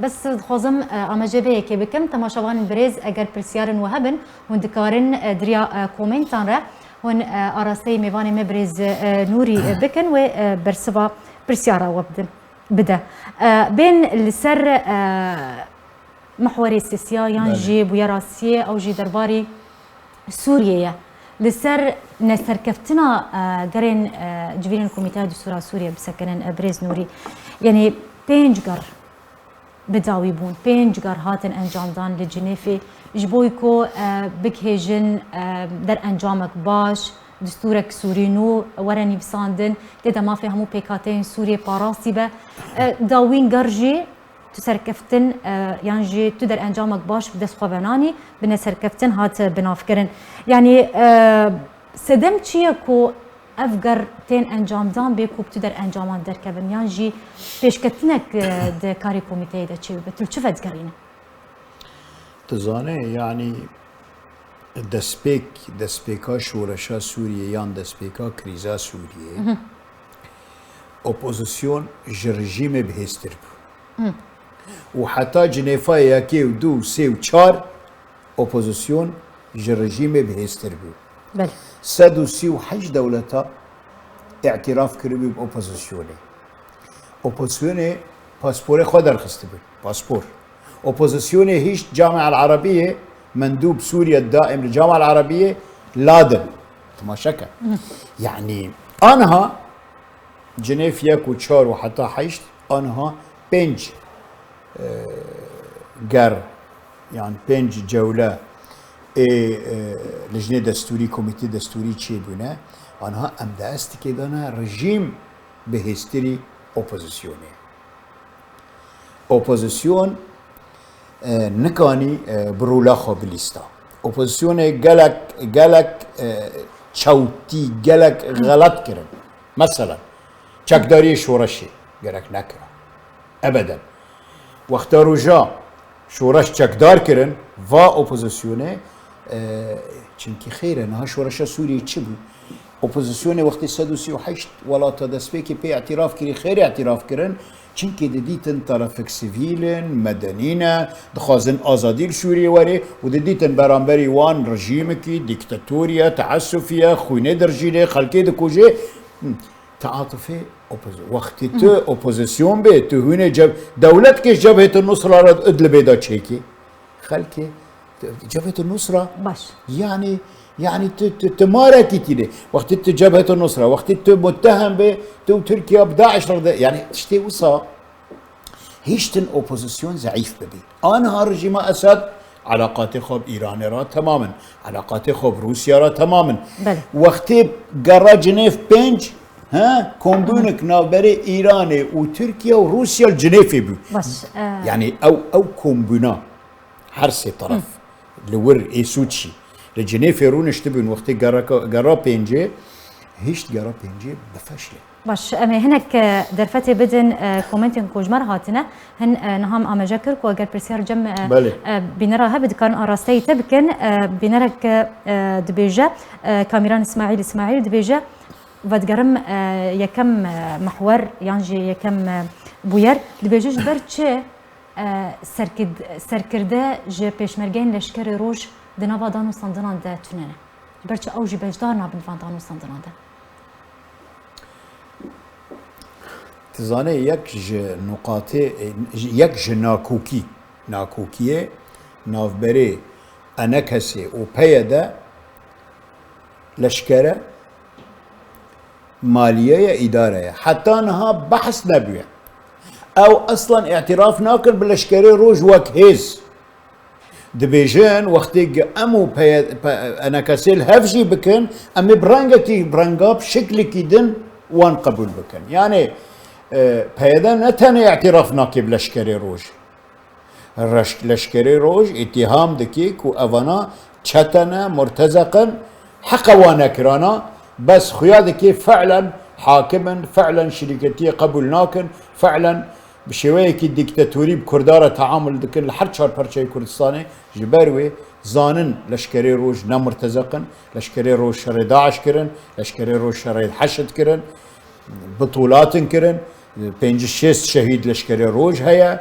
بس خوازم امجبه که بكم تماشاوان بريز اگر پرسيارن وهبن وندكارن دريا كومنتان را هون أراسي ميواني مبرز نوري بكن وبرسبا برسيارة وبدن بدا بين السر محوري السياسية ينجي بويا راسية أو جي درباري سوريا لسر نسر كفتنا قرين جبين الكوميتات دستورا سوريا بسكنن أبرز نوري يعني بينج قر بداوي بون بينج قر هاتن أنجام دان لجنيفي جبويكو بكهجن در أنجامك باش دستورك سورينو وراني بساندن تدا ما فيهمو بيكاتين سوريا باراسي به داوين قرجي تسركفتن يعني تدر انجامك باش بدس خواناني بنا سركفتن هات بنافكرن يعني سدم تشيكو افقر تين انجام دان بيكو بتدر انجامات دركبن يعني بيشكتنك د كاري كوميتي دا تشي بتل شفت قرينا تزاني يعني دسبيكا شورشا سوريا يان دسبيكا كريزا سوريا اوبوزيسيون جرجيم بهستر وحتى جنيفا ياكي ودو سي وشار اوبوزيسيون جرجيم بهستر بل سادو سي وحج دولتا اعتراف كربي باوبوزيسيوني اوبوزيسيوني باسبوري خدر خستبي باسبور اوبوزيسيوني هيش الجامعة العربية مندوب سوريا الدائم للجامعة العربية لادن ما شك يعني انها جنيف ياكو تشار وحتى حيشت انها بنج قر يعني بنج جولة لجنة دستوري كوميتي دستوري تشي بنا انها ام داست كدانا رجيم بهستري اوبوزيسيوني اوبوزيسيون نكاني برولا خو بليستا اوبوزيسيوني قالك تشاوتي قالك غلط كرن مثلا چکداری شورشی گرک نکره ابدا وقت روجا شورش چکدار کرن و اپوزیسیونه چونکی خیره نه شورش سوری چی بود اپوزیسیونه وقتی 138 ولات دسپیکی پی اعتراف کری خیر اعتراف کرن چونکی دیتن طرف سیویلن مدنینا دخوازن آزادی سوریه وری و دیتن برانبری وان رژیم کی دیکتاتوریا تعسفیه خوینه درجیله خلکی دکوجه تعاطفي وقت تو اوبوزيسيون به تو هنا دولت كيش جبهة النصرة رد ادل بيدا تشيكي خلكي جبهة النصرة باش يعني تمارا كتير وقت جبهة النصرة وقت متهم به تو تركيا بداعش يعني تشتي وصا هيشتن اوبوزيسيون ضعيف ببي انا رجيم اسد علاقاتي خوب ايران را تماما علاقاتي خوب روسيا را تماما وقت قرا جنيف بنج ها كومبونك نابري ايراني وتركيا وروسيا الجنيفي بو بس يعني او كومبونا حرسي طرف لور ايسوتشي الجنيفي رونش تبون وقت قرا بينجي هيش قرا بينجي بفشله باش اما هناك درفتي بدن كومنتين كوجمر هاتنا هن نهام اما جاكر كو اگر برسيار جم بنراها بد كان اراستي تبكن بنرك دبيجا كاميران اسماعيل دبيجا ودقرم يكم محور يانجي يكم بوير دبيجوش برچه سركرده جه پشمرگين لشکر روش دنابا دانو سندنان ده توننه برچه او جي بجدار نابن فان دانو سندنان ده تزانه یک ج ناکوکیه نافبری انا کسی و پیده لشکره مالية إدارية حتى أنها بحث نبيه أو أصلا اعتراف ناكل باللشكري روج وكهيز دبيجان وقتي أمو أنا كسيل هفجي بكن أمي برانجا بشكل كيدن وان قبول بكن يعني بيدا نتنى اعتراف ناكل باللشكري روج لشكري روج اتهام دكيك وأفنا تشتنا مرتزقا حقوانا كرانا بس خيادك فعلا حاكما فعلا شركتية قبولناكن فعلا بشوية ديكتاتوري بكردارة تعامل دكن لحد شهر برشاي كردستاني جباروي زانن لشكري روج نمرتزقن لشكري روج شر داعش كرن لشكري روج شر حشد كرن بطولات كرن بينج شيست شهيد لشكري روج هيا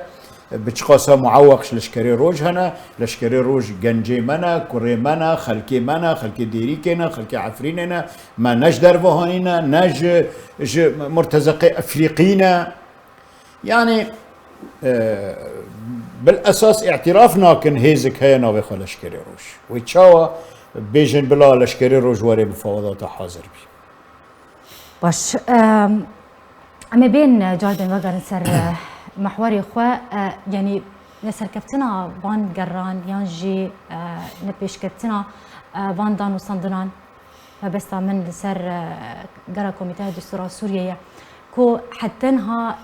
بتشخاصها معوقش لشكري روج هنا لشكري روج جنجي منا كوري منا خلكي ديري كنا خلكي عفريننا ما نج درفهانينا نج مرتزقي افريقينا يعني بالاساس اعترافنا كن هيزك هي ناوي خو لشكري روش ويتشاوا بيجن بلا لشكري روش وري بفوضات حاضر بي باش اما بين جاردن وغر سر محوري خو يعني نسر كابتنا بان قران يانجي نبيش كابتنا بان دان وصندنان فبس من سر قرا كوميتيه الدستور سوريا كو حتى انها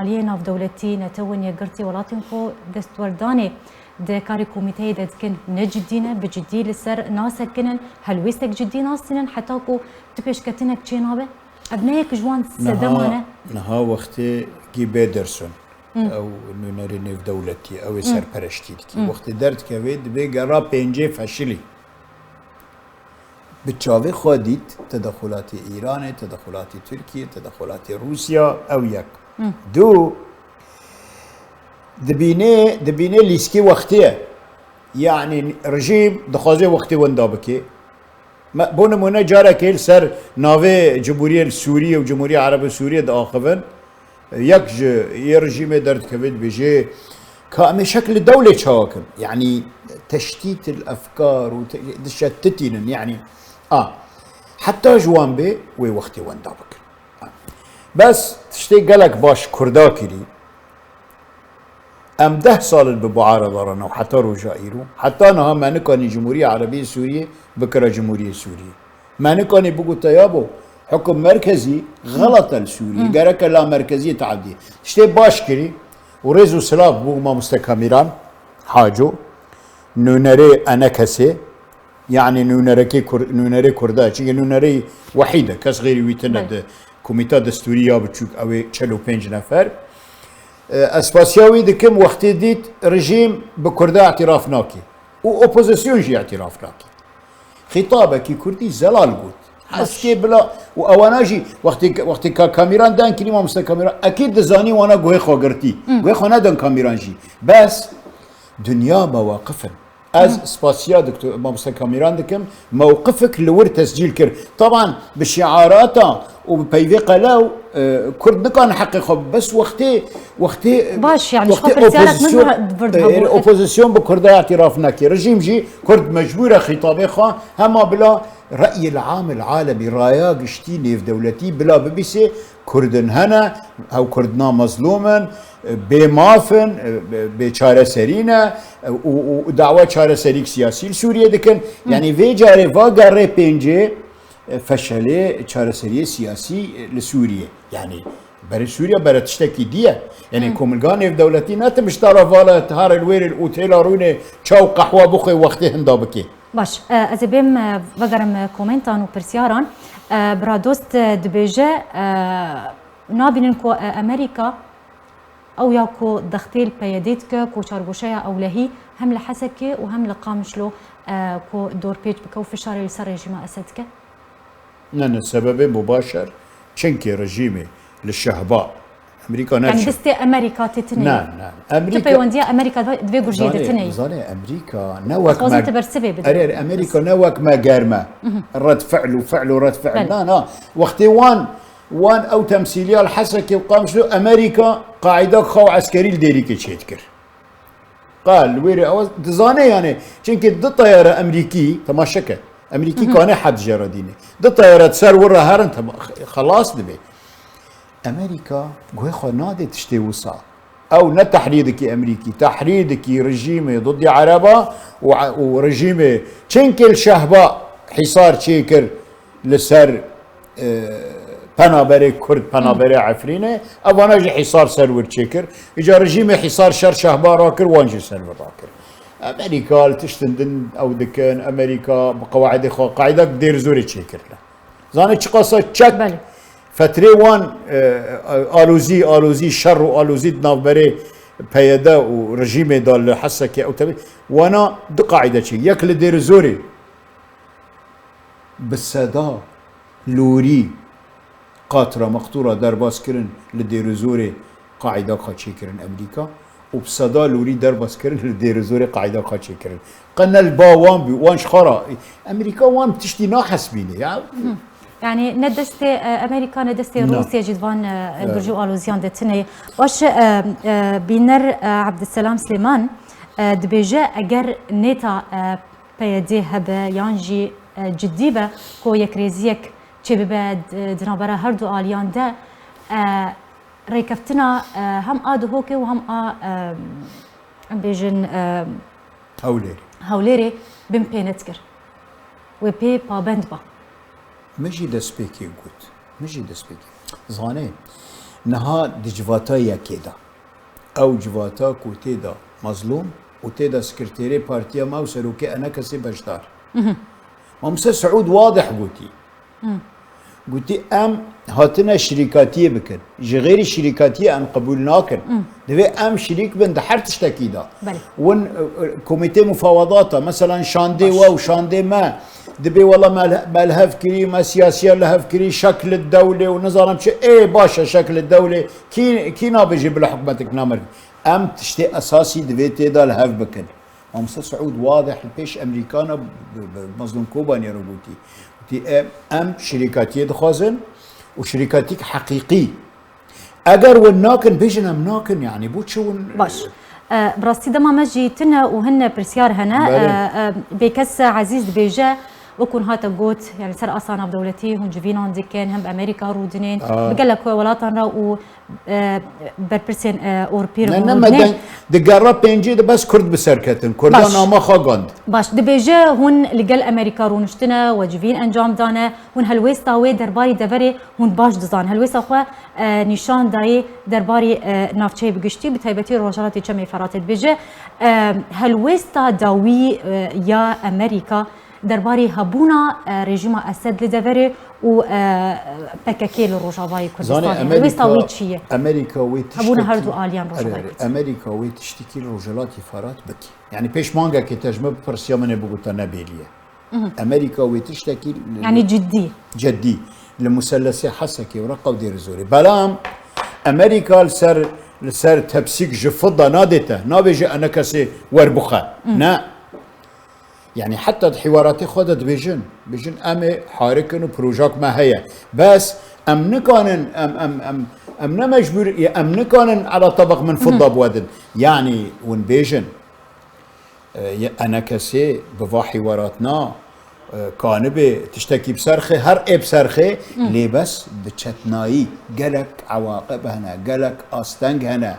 الينا في دولتي نتون يقرتي ولاتن كو دستور داني ده كاري كوميتيه ده كن نجدينا بجدي لسر ناس كنن هلويستك جدي ناس حتى كو تبيش كابتنك تشينابه ابنائك جوان سدمانه نها وقتی کی بدرسون او نونرینی في دولتي او سر پرشتیدکی وقتی درد که وید بگرا پنجه فشلی بتشافي خوديت تدخلات ايران تدخلات تركيا تدخلات روسيا او يك دو دبيني ليسكي وقتيه يعني رجيم دخوزي وقتي وندابكي بون منا جارا كيل سر ناوي جمهورية سوريا وجمهورية عربية سوريا داخفن يك رجيم درد كبد بيجي كأمي شكل دولة شاكل يعني تشتيت الافكار وتشتتين يعني حتى جوان بي وي وقتي وين دابك بس تشتي قالك باش كردا كري ام 10 سال بمعارضه رانا وحتى رجائيرو حتى انا ما نكوني جمهوريه عربيه سوريه بكره جمهوريه سوريه ما نكوني بقول تيابو حكم مركزي غلط السوري قالك لا مركزيه تعدي تشتي باش كري وريزو سلاف بو ما مستكاميران حاجو نونري انا كسي يعني نونري كردا شي نونري وحيده كاس غير ويتند كوميتا دستوريه بتشوك او 45 نفر اسباسياوي دكم وقت ديت رجيم بكردا اعتراف ناكي واوبوزيسيون جي اعتراف ناكي خطابك كردي زلال قلت حسكي بلا واواناجي وقت كاميران دان كلمه مستكاميران اكيد دزاني وانا غوي خوغرتي غوي خونا دان كاميران جي بس دنيا مواقفا از سباسيا دكتور مامسا كاميران دكم موقفك لور تسجيل كر طبعا بشعاراته وبيفي قلاو كرد نكون حقيقه بس وقتي باش يعني شوف رسالة اوبوزيسيون بكرد اعترافنا كي رجيم جي كرد مجبوره خطابي خا هما بلا راي العام العالمي رايا قشتيني في دولتي بلا ببيسي كردن هنا او كردنا مظلوما بمافن بچاره سرينا ودعوه چاره سريك سياسي سوريا دكن يعني في جاري فاغاري بينجي فشله چاره سري سياسي لسوريا يعني بري سوريا برا تشتكي ديه يعني كوملغاني في دولتي نتمش طرفاله تهار الوير الاوتيل رونه تشاو قهوه بخي وقتي هندابكي باش از بهم وگرم کومنتان و پرسیاران برادوست دبیجه نابینن کو امریکا او یا کو دختیل پیدیت که کو چارگوشه اولهی هم لحسکه و هم لقامشلو کو دور پیج بکو فشار لسر رژیم اسد که نه السبب مباشر چنكي رجيمي للشهباء امريكا يعني دستي امريكا تتني نعم امريكا تبي امريكا دبي جوجي تتني زاني امريكا نوك ما تبرسبي امريكا نوك ما قارمه رد فعل ورد فعل لا وقتي وان او تمثيليه الحسكي وقام شنو امريكا قاعده خو عسكري لديريكي تشيتكر قال ويري او زاني يعني چنكي ضد طياره امريكي تماشكه امريكي كان حد جرديني ضد طياره سر ورا هرن خلاص دبي امريكا قوي خو نادي تشتي وصا او نه تحريدكي امريكي تحريدكي رجيمي ضد عربه ورجيمي تشنكل شهباء حصار تشيكر لسر بنابري كرد بنابري عفرينه ابانا جي حصار سرور تشيكر اجا رجيمي حصار شر شهباء راكر وانجي سرور راكر امريكا تشتندن او دكان امريكا بقواعد قاعده دير زوري تشيكر له زاني تشقصه تشك فتري وان آلوزي شر وآلوزي نافبري بيدا ورجيم دال حسكي او تبي وانا دو قاعده شيء ياكل دير زوري بالسدا لوري قاطره مقطوره درباس كرن لدير زوري قاعده خاتشي كرن امريكا وبصدا لوري درباس كرن لدير زوري قاعده خاتشي كرن قلنا البا وان وان شخرا امريكا وان بتشتي ناحس بيني يعني يعني ندستي امريكا ندستي نعم. روسيا جدوان برجو الوزيان دتني واش بينر عبد السلام سليمان دبيجا اگر نيتا بيدي هب يانجي جديبه كو يكريزيك تشي بباد دنابرا هردو اليان ده ريكفتنا هم ادو هوكي وهم بيجن هوليري بم بينتكر وبي بابند با مجي دسبيكي قلت مجي دسبيكي زاني نها دجواتا يكيدا او جواتا كوتيدا مظلوم وتيدا سكرتيري بارتيا ما وسروكي انا كسي بشدار ممسا سعود واضح قلتي ام هاتنا شركاتيه بكن غير الشركاتيه ام قبول ناكن دبي ام شريك بند حر تشتكي دا ون كوميتي مفاوضاته مثلا شاندي واو شاندي ما دبي والله ما لها فكري ما سياسيه لها فكري شكل الدوله ونظام شيء ايه باشا شكل الدوله كي نابجي بالحكومتك نامر ام تشتي اساسي دبي تيدا لها بكن امس سعود واضح البيش امريكانا مظلوم كوبا نيروبوتي ام شركاتي دخازن وشركاتيك حقيقي اجر والناكن بيجن ام ناكن يعني بوتشون باش براستي دما مجي تنا وهن برسيار هنا بكس عزيز بيجا وكون هاتا قوت يعني سر اصلا بدولتي هون جيفين عندي كان هم بامريكا رودنين بقول لك ولاتنا و بربرسين اوربير نما دقرا بينجي بس كرد بسركتن كردانا ما خاقند باش دبيجا هون لقال امريكا رونشتنا وجيفين انجام دانا هون هلويستا وي درباري دفري هون باش دزان هلويستا خو نشان داي درباري نافچه بگشتي بتايبتي روجالاتي چمي فراتت بيجا هلويستا داوي يا امريكا درباري هبونا رژیم اسد لدفره و پککی لروجاوای کردستان ویستاویچیه امریکا ویتشتکی هبونا هر دو آلیان روجاوای امریکا ویتشتکی روجالات فرات بکی يعني پیش مانگا که تجمع پرسیا من بگوتا نبیلیه امریکا ویتشتکی يعني جدي لمثلث حسكي ورقه ودير زوري بلام امريكا لسر تبسيك جفضه نادته نابجي انا كسي وربخه نا يعني حتى حواراتي خدت بيجن امي حاركن وبروجاك ما هي بس ام نكانن ام مجبور ام نكانن على طبق من فضه بودن يعني ون بيجن انا كسي بفا حواراتنا كانبي تشتكي بسرخي هر اي بسرخي ليه بس بتشتناي قالك عواقب هنا قالك استنج هنا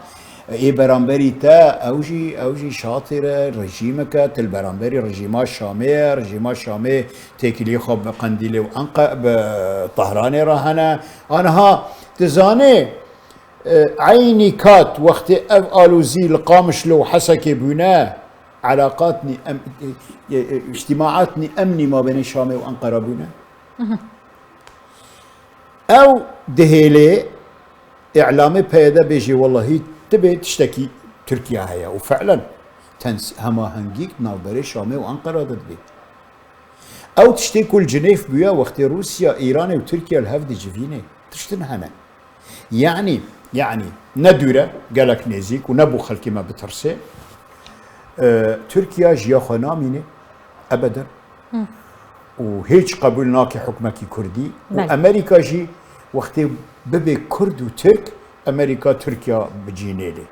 اي برامبري تا اوجي شاطره رجيمك البرامبري رجيما الشامي تيكلي خب قنديلي وانقى بطهراني راهنا انا ها تزاني عيني كات وقت الوزي القامش لو حسكي بنا علاقاتني اجتماعاتني امني ما بين الشامي وانقره بنا او دهيلي اعلامي بيدا بيجي والله تبي تشتكي تركيا هيا وفعلا هما هنجيك ناظري شامي وانقره تدبي او تشتكي كل جنيف بيا وقت روسيا ايران وتركيا الهفد جفيني تشتن هنا يعني ندوره قالك نيزيك ونبو خلكي ما بترسي تركيا جيا خناميني ابدا وهيج قبول ناكي حكمكي كردي وامريكا جي وقت ببي كرد وترك امريكا تركيا بجينيلي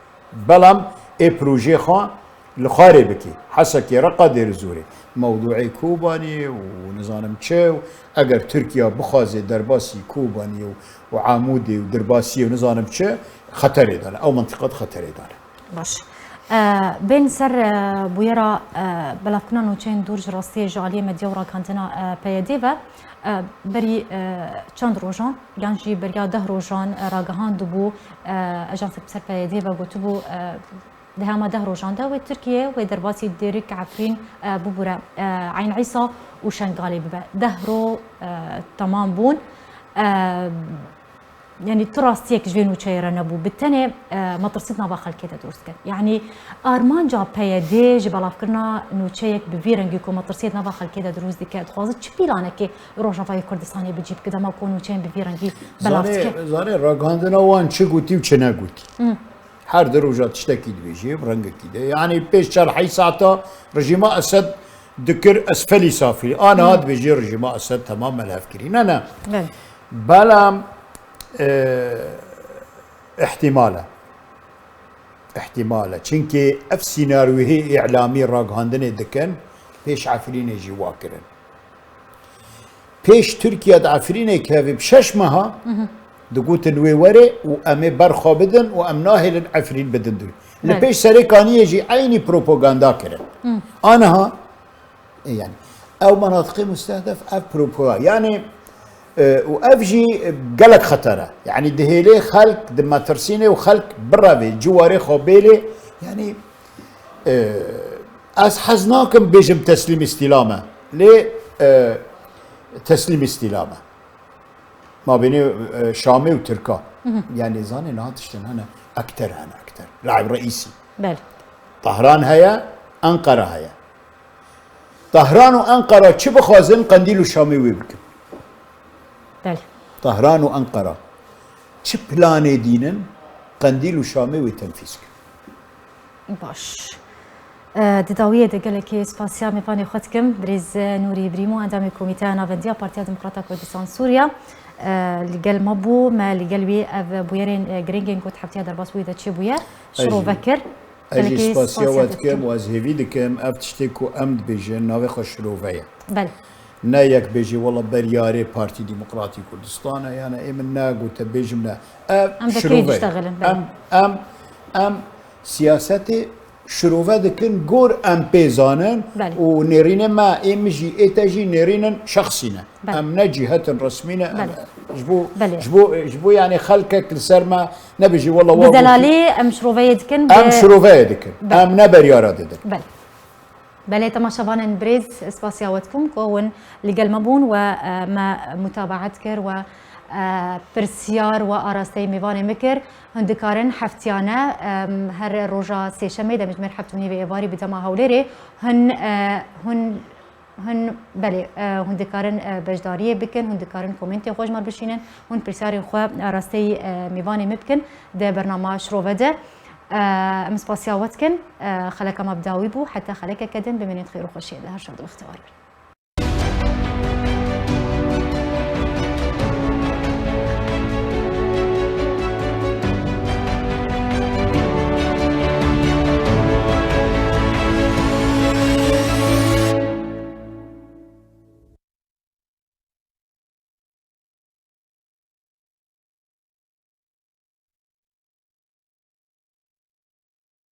بلام اي بروجي خان الخاري بكي حسكي رقا دير زوري موضوعي كوباني ونظام تشاو اگر تركيا بخازي درباسي كوباني وعامودي ودرباسي ونظام تشا خطر دانا او منطقه خطر دانا باش بين سر بويرا بلافكنا نوچين دورج راستي جاليه مديورا كانتنا بيديفا بري چند روجان گنجی بریا 10 روجان راگهان دبو اجانس بسر بيديفا گوتبو ده هما 10 روجان ده وتركيا ودرباسي ديريك عفرين ببورا عين عيسى وشنغالي ببا 10 رو تمام بون يعني تراستيك جوينو تشيرا نبو بالتاني مطرستنا باخل كده دورسكن يعني ارمان جا بيدي جبال افكرنا نو تشيك بفيرنجيكو مطرسيتنا باخل كده دروز دي كده خوازت شبيلانك روجا فاي كردستاني بجيب كده ما كونو تشين بفيرنجي بلافسكي زاني راغاندنا وان چه قوتي وچنا قوتي هر دروجا تشتكي بيجي برنج كده يعني بيش شرحي ساعتا رجيما اسد دكر اسفلي سافلي انا هاد بيجي رجيم اسد تمام الافكرين انا بله بلا احتماله چونكي اف سيناريو هي اعلامي راغاندن دكن بيش عفرين يجي واكرن بيش تركيا عفرين كافي بشش مها دقوتن وي وري وامي برخو بدن وام ناهل عفرين بدن دو لبيش سريكاني يجي عيني بروباغندا كرن انا ها يعني او مناطق مستهدف اف بروباغندا يعني وافجي قلق خطره يعني دهيلي خلق دما ترسيني وخلق برافي جواري خوبيلي يعني از حزناكم بيجم تسليم استلامه ليه تسليم استلامه ما بين شامي وتركا يعني زاني ناتشتن هنا اكثر لاعب رئيسي بله طهران هيا انقره هيا طهران وانقره چه بخوازن قنديل وشامي ويبكم بله طهران وانقره چه بلاني دينن قنديل وشامي وتنفيذ باش دداویه دگلکی سپاسیا میپانی خودکم بریز نوری بریمو اندام کمیته ناوندیا پارتیا دموکراتا کردستان سوریا لقال مابو ما لقال وي اف بويرين جرينجين كنت حبتيها درباس ويدا تشي بوير شرو بكر اجي سباسيا واتكم وازهيفي دكم افتشتكو امد بيجن ناوي خوش شروفيا بله نايك بيجي والله برياري بارتي ديمقراطي كردستان يعني اي من ناق وتبيجمنا شروفيا ام سياستي شروفه دكن غور ام بيزانن ونيرين ما امجي اتجي نيرين شخصينا ام نجهه رسمينا جبو يعني خلقك لسرما نبيجي والله بدلالي ام شروفه دكن ام نبر يا رادد بله تماشاوان بريز سپاسیا واتكم كون لقال مبون وما متابعت كر و پرسیار و آراسته میوان مکر هندکارن حفتیانه هر روزا سه‌شنبه دمجمر حفتونی و ایواری بدما هولری هن بله هندکارن بجداریه بکن هندکارن کومنتی خوش مر بشینن هن پرسیار خو آراسته میوان مبکن ده برنامه شروع ام سپاسیا واتکن خلک مبداوی بو حتی خلک کدن بمنید خیر و خوشی ده هر شاد و اختیار